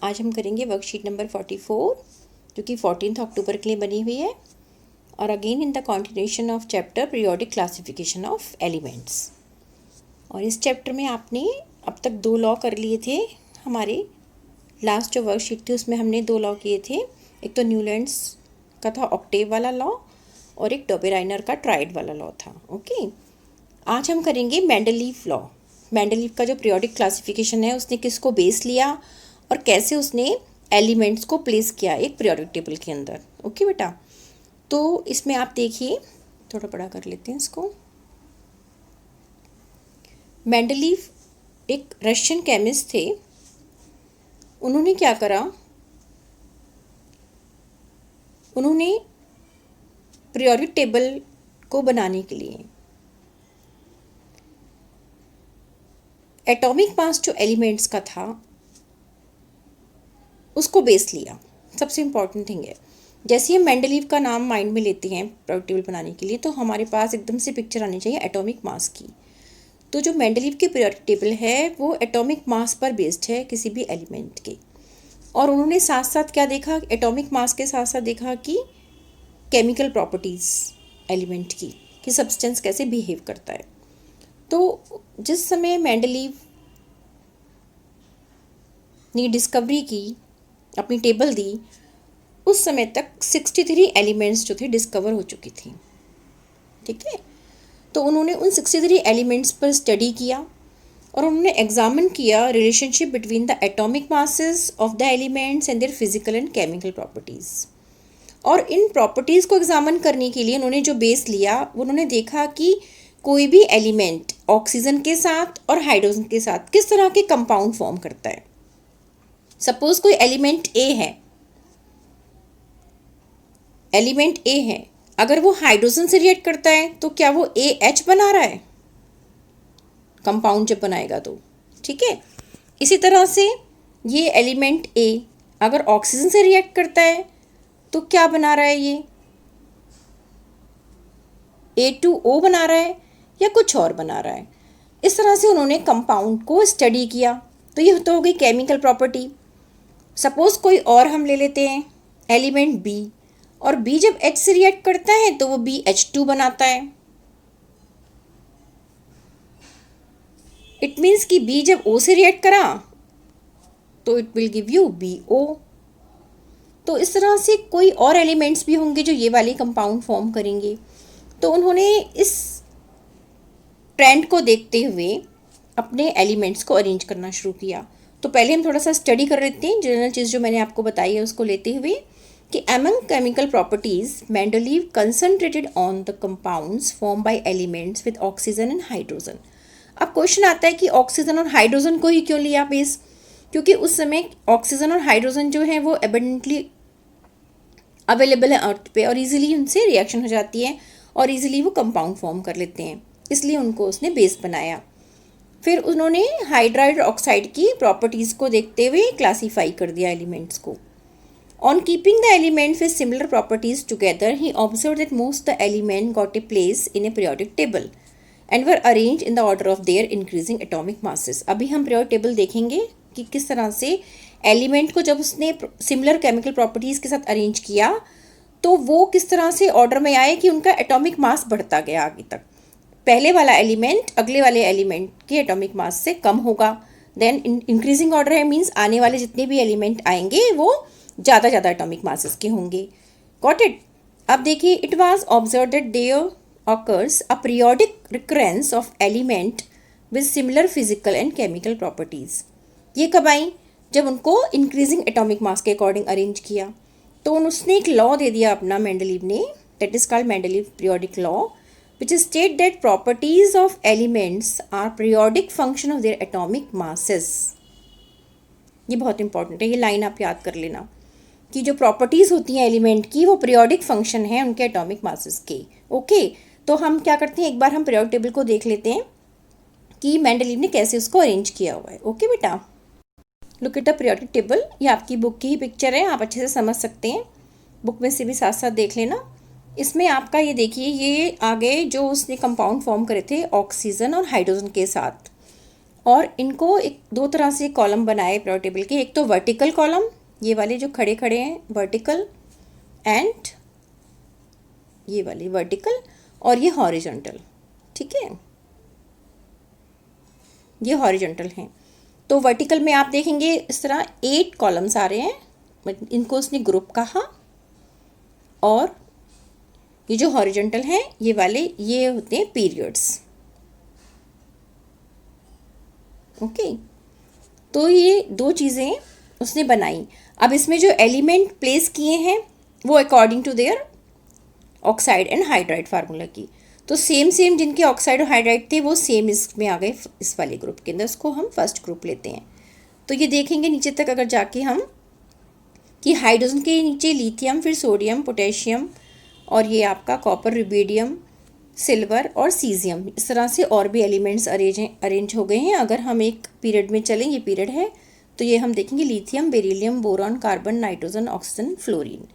आज हम करेंगे वर्कशीट नंबर 44 जो कि 14 अक्टूबर के लिए बनी हुई है और again in the continuation of chapter periodic classification of elements. और इस चैप्टर में आपने अब तक 2 लॉ कर लिए थे। हमारे लास्ट जो वर्कशीट थी उसमें हमने 2 लॉ किए थे, एक तो न्यूलैंड्स का था ऑक्टेव वाला लॉ और एक डोबेराइनर का ट्राइड वाला लॉ था। ओके, आज हम करेंगे मेंडलीव लॉ। मेंडलीव का जो पीरियोडिक क्लासिफिकेशन है उसने किसको बेस लिया और कैसे उसने एलिमेंट्स को प्लेस किया एक पीरियोडिक टेबल के अंदर। ओके बेटा, तो इसमें आप देखिए, थोड़ा बड़ा कर लेते हैं इसको। मेंडलीव एक रशियन केमिस्ट थे। उन्होंने क्या करा, उन्होंने पीरियोडिक टेबल को बनाने के लिए एटॉमिक मास जो एलिमेंट्स का था उसको बेस लिया। सबसे इम्पॉर्टेंट थिंग है, जैसे हम मेंडलीव का नाम माइंड में लेते हैं पीरियोडिक टेबल बनाने के लिए तो हमारे पास एकदम से पिक्चर आनी चाहिए एटॉमिक मास की। तो जो मेंडलीव की पीरियोडिक टेबल है वो एटॉमिक मास पर बेस्ड है किसी भी एलिमेंट के। और उन्होंने साथ साथ क्या देखा, एटॉमिक मास के साथ साथ देखा कि केमिकल प्रॉपर्टीज़ एलिमेंट की कि सब्सटेंस कैसे बिहेव करता है। तो जिस समय मेंडलीव ने डिस्कवरी की, अपनी टेबल दी, उस समय तक 63 एलिमेंट्स जो थे डिस्कवर हो चुकी थी। ठीक है, तो उन्होंने उन 63 एलिमेंट्स पर स्टडी किया और उन्होंने एग्जामिन किया relationship between the atomic masses of the elements and their physical and chemical properties. और इन प्रॉपर्टीज़ को एग्जामिन करने के लिए उन्होंने जो बेस लिया, उन्होंने देखा कि कोई भी एलिमेंट ऑक्सीजन के साथ और हाइड्रोजन के साथ किस तरह के कंपाउंड फॉर्म करता है। सपोज कोई एलिमेंट ए है, एलिमेंट ए है, अगर वो हाइड्रोजन से रिएक्ट करता है तो क्या वो AH बना रहा है कंपाउंड जब बनाएगा तो। ठीक है, इसी तरह से ये एलिमेंट ए अगर ऑक्सीजन से रिएक्ट करता है तो क्या बना रहा है, ये A2O बना रहा है या कुछ और बना रहा है। इस तरह से उन्होंने कंपाउंड को स्टडी किया। तो ये तो हो गई केमिकल प्रॉपर्टी। सपोज कोई और हम ले लेते हैं एलिमेंट बी, और बी जब H से रिएक्ट करता है तो वो BH2 बनाता है। इट मीन्स कि बी जब O से रिएक्ट करा तो it will give you BO। तो इस तरह से कोई और एलिमेंट्स भी होंगे जो ये वाली कंपाउंड फॉर्म करेंगे। तो उन्होंने इस ट्रेंड को देखते हुए अपने एलिमेंट्स को अरेंज करना शुरू किया। तो पहले हम थोड़ा सा स्टडी कर लेते हैं जनरल चीज़ जो मैंने आपको बताई है उसको लेते हुए कि among chemical properties Mendeleev concentrated on the compounds form by elements with oxygen and hydrogen. अब क्वेश्चन आता है कि ऑक्सीजन और हाइड्रोजन को ही क्यों लिया बेस, क्योंकि उस समय ऑक्सीजन और हाइड्रोजन जो है वो एबंडेंटली अवेलेबल है अर्थ पे और इजीली उनसे रिएक्शन हो जाती है और इजीली वो कंपाउंड फॉर्म कर लेते हैं, इसलिए उनको उसने बेस बनाया। फिर उन्होंने हाइड्राइड ऑक्साइड की प्रॉपर्टीज़ को देखते हुए क्लासीफाई कर दिया एलिमेंट्स को। On keeping the elements with similar properties together he observe that most the element got a place in A periodic table and were arrange in the order of their increasing atomic masses. अभी हम periodic table देखेंगे कि किस तरह से element को जब उसने सिमिलर केमिकल प्रॉपर्टीज़ के साथ अरेंज किया तो वो किस तरह से ऑर्डर में आए कि उनका एटॉमिक मास बढ़ता गया आगे तक। पहले वाला एलिमेंट अगले वाले एलिमेंट के एटॉमिक मास से कम होगा, देन इंक्रीजिंग ऑर्डर है, मीन्स आने वाले जितने भी एलिमेंट आएंगे वो ज़्यादा एटॉमिक मासेस के होंगे। Got it. अब देखिए, it was observe that there occurs a periodic recurrence of element with similar physical and chemical properties. ये कब आई, जब उनको इंक्रीजिंग एटॉमिक मास के अकॉर्डिंग अरेंज किया। तो उसने एक लॉ दे दिया अपना मेंडलीव ने, that is called Mendeleev periodic law, which state that properties of elements are periodic function of their atomic masses। ये बहुत इंपॉर्टेंट है, ये लाइन आप याद कर लेना कि जो प्रॉपर्टीज़ होती हैं एलिमेंट की वो पीरियोडिक फंक्शन है उनके एटॉमिक मासेस के। ओके, तो हम क्या करते हैं, एक बार हम पीरियोडिक टेबल को देख लेते हैं कि मेंडलीव ने कैसे उसको अरेंज किया हुआ है। ओके बेटा, look at the periodic table. ये आपकी बुक की ही पिक्चर है, आप अच्छे से समझ सकते हैं, बुक में से भी साथ साथ देख लेना। इसमें आपका ये देखिए, ये आगे जो उसने कंपाउंड फॉर्म करे थे ऑक्सीजन और हाइड्रोजन के साथ, और इनको एक दो तरह से कॉलम बनाए पीरियोडिक टेबल के, एक तो वर्टिकल कॉलम, ये वाले जो खड़े खड़े हैं वर्टिकल, एंड ये वाले वर्टिकल, और ये हॉरिजॉन्टल, ठीक है, ये हॉरिजॉन्टल हैं। तो वर्टिकल में आप देखेंगे इस तरह 8 कॉलम्स आ रहे हैं, इनको उसने ग्रुप कहा। और ये जो हॉरिजॉन्टल हैं ये वाले, ये होते हैं पीरियड्स। ओके, तो ये दो चीज़ें उसने बनाई। अब इसमें जो एलिमेंट प्लेस किए हैं वो according to their oxide and hydride formula की, तो सेम सेम जिनके ऑक्साइड और हाइड्राइड थे वो सेम इसमें आ गए इस वाले ग्रुप के अंदर। इसको हम फर्स्ट ग्रुप लेते हैं। तो ये देखेंगे नीचे तक अगर जाके हम कि हाइड्रोजन के नीचे लिथियम, फिर सोडियम, पोटेशियम, और ये आपका कॉपर, रुबिडियम, सिल्वर और सीजियम, इस तरह से और भी एलिमेंट्स अरेंज हो गए हैं। अगर हम एक पीरियड में चलें, ये पीरियड है, तो ये हम देखेंगे lithium, beryllium, boron, carbon, nitrogen, oxygen, fluorine.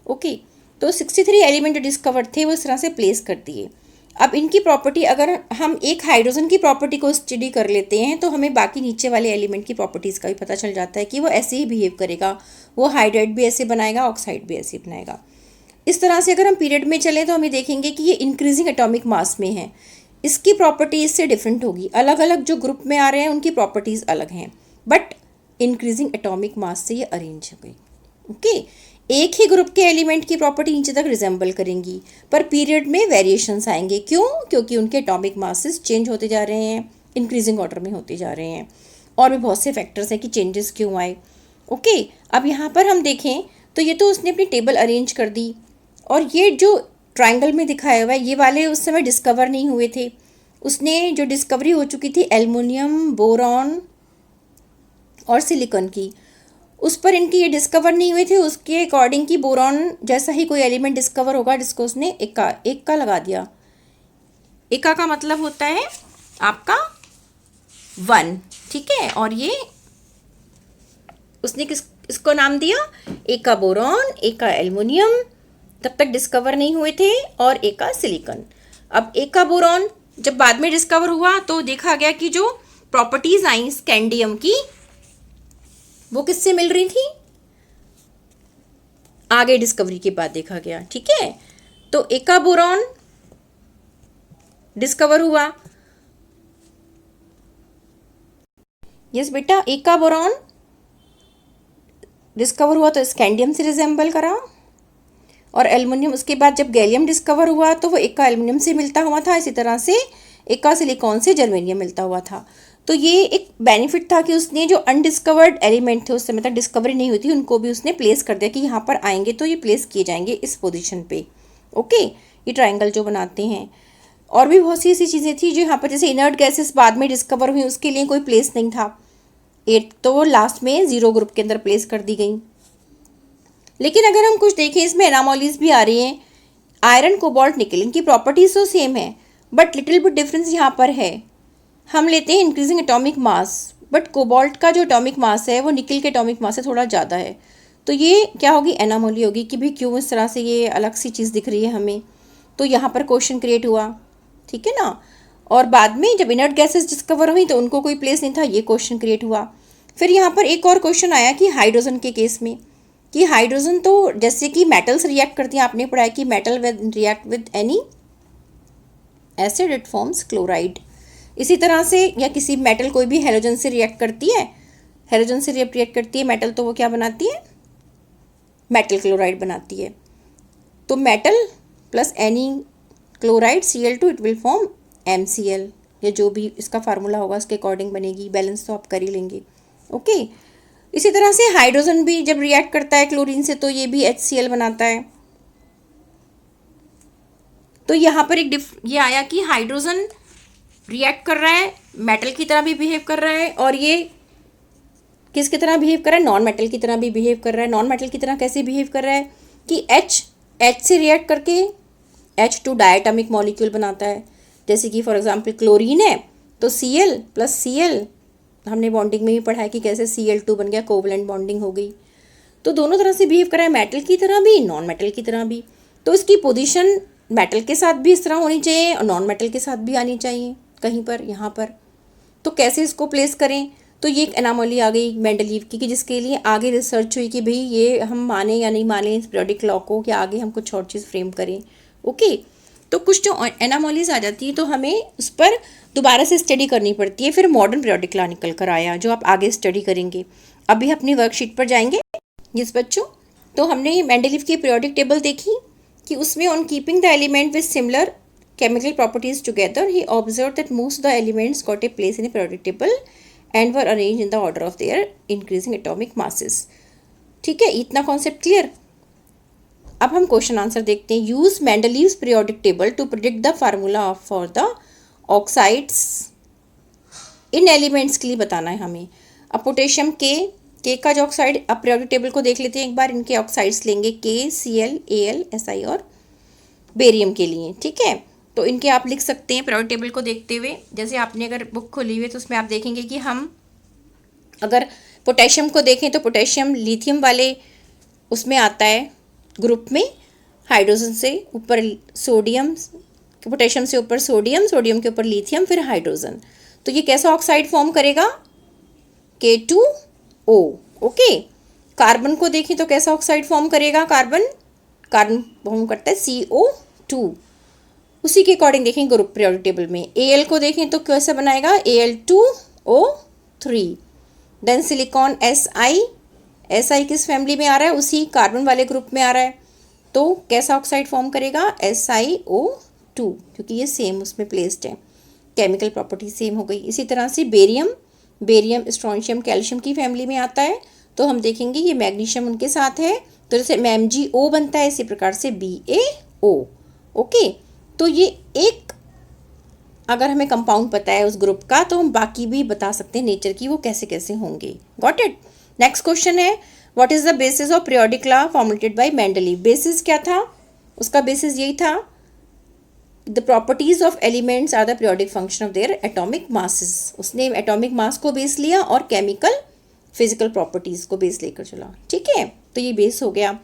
Okay, तो 63 एलिमेंट जो डिस्कवर थे वो इस तरह से प्लेस कर दिए। अब इनकी प्रॉपर्टी, अगर हम एक हाइड्रोजन की प्रॉपर्टी को स्टडी कर लेते हैं तो हमें बाकी नीचे वाले एलिमेंट की प्रॉपर्टीज़ का भी पता चल जाता है कि वो ऐसे ही बिहेव करेगा, वो हाइड्राइड भी ऐसे बनाएगा, ऑक्साइड भी ऐसे बनाएगा। इस तरह से अगर हम पीरियड में चलें तो हमें देखेंगे कि ये इंक्रीजिंग एटॉमिक मास में है, इसकी प्रॉपर्टी इससे डिफरेंट होगी। अलग अलग जो ग्रुप में आ रहे हैं उनकी प्रॉपर्टीज़ अलग हैं, बट इंक्रीजिंग एटॉमिक मास से ये अरेंज हो गई। ओके, एक ही ग्रुप के एलिमेंट की प्रॉपर्टी नीचे तक रिजेंबल करेंगी, पर पीरियड में वेरिएशंस आएंगे। क्यों? क्योंकि उनके एटॉमिक मासेस चेंज होते जा रहे हैं, इंक्रीजिंग ऑर्डर में होते जा रहे हैं, और भी बहुत से फैक्टर्स हैं कि चेंजेस क्यों आए। ओके, अब यहाँ पर हम देखें तो ये तो उसने अपनी टेबल अरेंज कर दी, और ये जो ट्राइंगल में दिखाया हुआ है ये वाले उस समय डिस्कवर नहीं हुए थे। उसने जो डिस्कवरी हो चुकी थी एल्युमिनियम, बोरॉन और सिलिकॉन की, उस पर इनकी ये डिस्कवर नहीं हुए थे। उसके अकॉर्डिंग कि बोरॉन जैसा ही कोई एलिमेंट डिस्कवर होगा जिसको उसने एका लगा दिया। एका का मतलब होता है आपका 1, ठीक है, और ये उसने इसको नाम दिया एका बोरॉन, एका एल्युमिनियम, तब तक डिस्कवर नहीं हुए थे, और एका सिलिकॉन। अब एका बोरॉन जब बाद में डिस्कवर हुआ तो देखा गया कि जो प्रॉपर्टीज आई स्कैंडियम की वो किससे मिल रही थी, आगे डिस्कवरी के बाद देखा गया, ठीक है। तो एका बोरॉन डिस्कवर हुआ, यस बेटा, एका बोरॉन डिस्कवर हुआ तो स्कैंडियम से रिजेंबल करा, और एल्युमिनियम उसके बाद जब गैलियम डिस्कवर हुआ तो वो एका एल्युमिनियम से मिलता हुआ था, इसी तरह से एका सिलिकॉन से जर्मेनियम मिलता हुआ था। तो ये एक बेनिफिट था कि उसने जो अनडिस्कवर्ड एलिमेंट थे उस समय तक डिस्कवरी नहीं हुई थी उनको भी उसने प्लेस कर दिया कि यहाँ पर आएंगे तो ये प्लेस किए जाएंगे इस पोजीशन पे। ओके, ये ट्राइंगल जो बनाते हैं, और भी बहुत सी ऐसी चीज़ें थी जो यहाँ पर, जैसे इनर्ट गैसेस बाद में डिस्कवर हुई उसके लिए कोई प्लेस नहीं था, 8 तो वो लास्ट में 0 ग्रुप के अंदर प्लेस कर दी गई। लेकिन अगर हम कुछ देखें इसमें एनामोलीज भी आ रही हैं। आयरन, कोबाल्ट, निकल, इनकी प्रॉपर्टीज तो सेम है, बट लिटिल बिट डिफरेंस यहाँ पर है। हम लेते हैं increasing atomic mass, but cobalt का जो एटॉमिक मास है वो निकल के एटॉमिक मास से थोड़ा ज़्यादा है। तो ये क्या होगी, एनामोली होगी कि भाई क्यों इस तरह से ये अलग सी चीज़ दिख रही है हमें। तो यहाँ पर क्वेश्चन क्रिएट हुआ, ठीक है ना। और बाद में जब इनर्ट गैसेस डिस्कवर हुई तो उनको कोई प्लेस नहीं था, ये क्वेश्चन क्रिएट हुआ। फिर यहाँ पर एक और क्वेश्चन आया कि हाइड्रोजन के केस में, कि हाइड्रोजन तो जैसे कि मेटल्स रिएक्ट करती हैं, आपने पढ़ा है कि metal react with any acid it forms chloride. इसी तरह से या किसी मेटल कोई भी हेलोजन से रिएक्ट करती है, हेलोजन से रिएक्ट करती है मेटल, तो वो क्या बनाती है, मेटल क्लोराइड बनाती है। तो metal plus any chloride Cl2 it will form MCl, या जो भी इसका फार्मूला होगा उसके अकॉर्डिंग बनेगी। बैलेंस तो आप कर ही लेंगे। ओके, इसी तरह से हाइड्रोजन भी जब रिएक्ट करता है क्लोरीन से तो ये भी HCl बनाता है। तो यहाँ पर ये आया कि हाइड्रोजन रिएक्ट कर रहा है, मेटल की तरह भी बिहेव कर रहा है, और ये किसकी तरह बिहेव कर रहा है, नॉन मेटल की तरह भी बिहेव कर रहा है। नॉन मेटल की तरह कैसे बिहेव कर रहा है कि H से रिएक्ट करके H2 डायटोमिक मॉलिक्यूल बनाता है। जैसे कि फॉर एग्जांपल क्लोरीन है तो Cl प्लस Cl, हमने बॉन्डिंग में भी पढ़ा है कि कैसे Cl2 बन गया, कोवलेंट बॉन्डिंग हो गई। तो दोनों तरह से बिहेव कर रहा है, मेटल की तरह भी, नॉन मेटल की तरह भी। तो इसकी पोजीशन मेटल के साथ भी इस तरह होनी चाहिए और नॉन मेटल के साथ भी आनी चाहिए कहीं पर, यहाँ पर। तो कैसे इसको प्लेस करें? तो ये एक एनामोली आ गई मेंडलीव की, कि जिसके लिए आगे रिसर्च हुई कि भाई ये हम माने या नहीं माने इस पीरियोडिक लॉ को, कि आगे हम कुछ और चीज़ फ्रेम करें। ओके, तो कुछ जो एनामोलीज आ जाती है तो हमें उस पर दोबारा से स्टडी करनी पड़ती है। फिर मॉडर्न पीरियोडिक लॉ निकल कर आया, जो आप आगे स्टडी करेंगे। अभी अपनी वर्कशीट पर जाएंगे। यस बच्चों, तो हमने मेंडलीव की पीरियोडिक टेबल देखी कि उसमें on keeping the element with similar chemical properties together, he observed that most of the elements got a place in a periodic table and were arranged in the order of their increasing atomic masses. ठीक है, इतना concept clear. अब हम question answer देखते हैं। Use Mendeleev's periodic table to predict the formula for the oxides. इन elements के लिए बताना है हमें। अब पोटेशियम के का जो ऑक्साइड, अब पीरियोडिक टेबल को देख लेते हैं एक बार। इनके ऑक्साइड्स लेंगे KCl, Al, Si और बेरियम के लिए। ठीक है, तो इनके आप लिख सकते हैं पीरियोडिक टेबल को देखते हुए। जैसे आपने अगर बुक खोली हुई है तो उसमें आप देखेंगे कि हम अगर पोटेशियम को देखें तो पोटेशियम लिथियम वाले उसमें आता है ग्रुप में, हाइड्रोजन से ऊपर सोडियम, पोटेशियम से ऊपर सोडियम, सोडियम के ऊपर लिथियम, फिर हाइड्रोजन। तो ये कैसा ऑक्साइड फॉर्म करेगा? K2O। ओके, कार्बन को देखें तो कैसा ऑक्साइड फॉर्म करेगा? कार्बन फॉर्म करता है CO2। उसी के अकॉर्डिंग देखें ग्रुप पीरियोडिक टेबल में। Al को देखें तो कैसे बनाएगा? Al2O3। देन सिलिकॉन Si किस फैमिली में आ रहा है? उसी कार्बन वाले ग्रुप में आ रहा है। तो कैसा ऑक्साइड फॉर्म करेगा? SiO2, क्योंकि ये सेम उसमें प्लेस्ड है, केमिकल प्रॉपर्टी सेम हो गई। इसी तरह से बेरियम स्ट्रोंशियम कैल्शियम की फैमिली में आता है, तो हम देखेंगे ये मैग्नीशियम उनके साथ है, तो जैसे MgO बनता है, इसी प्रकार से BaO। ओके, तो ये एक अगर हमें कंपाउंड पता है उस ग्रुप का, तो हम बाकी भी बता सकते हैं नेचर की वो कैसे कैसे होंगे। Got it? नेक्स्ट क्वेश्चन है, what is the basis of periodic law formulated by Mendeleev. Basis क्या था उसका? बेसिस यही था, the properties of elements are the periodic function of their atomic masses. उसने एटॉमिक मास को बेस लिया और केमिकल फिजिकल प्रॉपर्टीज को बेस लेकर चला। ठीक है, तो ये बेस हो गया।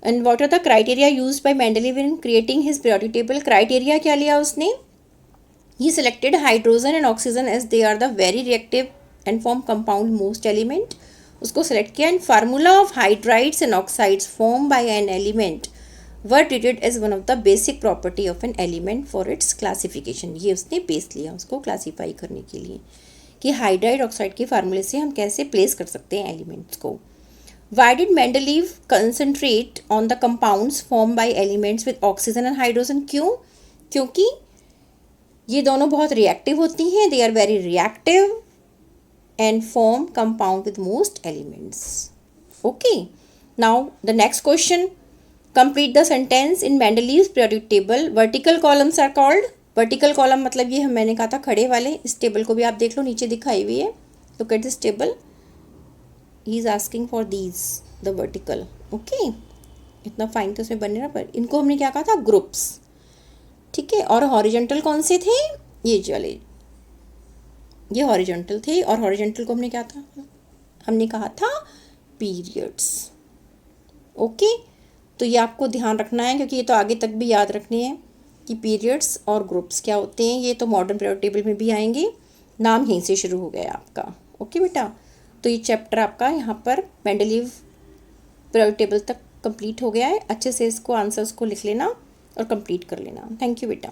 And what are the criteria used by Mendeleev in creating his periodic table. Criteria क्या लिया उसने? He selected hydrogen and oxygen as they are the very reactive and form compound most element. उसको select किया। And formula of hydrides and oxides form by an element were treated as one of the basic property of an element for its classification. ये उसने base लिया उसको classify करने के लिए, कि हाइड्राइड ऑक्साइड के फार्मूले से हम कैसे प्लेस कर सकते हैं एलिमेंट्स को। Why did Mendeleev concentrate on the compounds formed by elements with oxygen and hydrogen? क्यों? क्योंकि ये दोनों बहुत रिएक्टिव होती हैं, they are very reactive and form compound with most elements. Okay. Now the next question. Complete the sentence in Mendeleev's periodic table. Vertical columns are called. Vertical column मतलब ये मैंने कहा था खड़े वाले। इस टेबल को भी आप देख लो, नीचे दिखाई हुई है। Look at this table. He is asking for these, the vertical. Okay. इतना फाइन तो इसमें बनने ना, पर इनको हमने क्या कहा था? ग्रुप्स। ठीक है, और हॉरिजॉन्टल कौन से थे? ये वाले, ये हॉरिजॉन्टल थे। और हॉरिजॉन्टल को हमने क्या था? हमने कहा था पीरियड्स। ओके, तो ये आपको ध्यान रखना है, क्योंकि ये तो आगे तक भी याद रखने हैं कि पीरियड्स और ग्रुप्स क्या होते हैं। ये तो मॉडर्न पीरियोडिक टेबल में भी आएंगे। नाम यहीं से शुरू हो गया आपका। ओके बेटा, तो ये चैप्टर आपका यहाँ पर मेंडलीव पीरियोडिक टेबल तक कंप्लीट हो गया है। अच्छे से इसको आंसर्स को लिख लेना और कंप्लीट कर लेना। थैंक यू बेटा।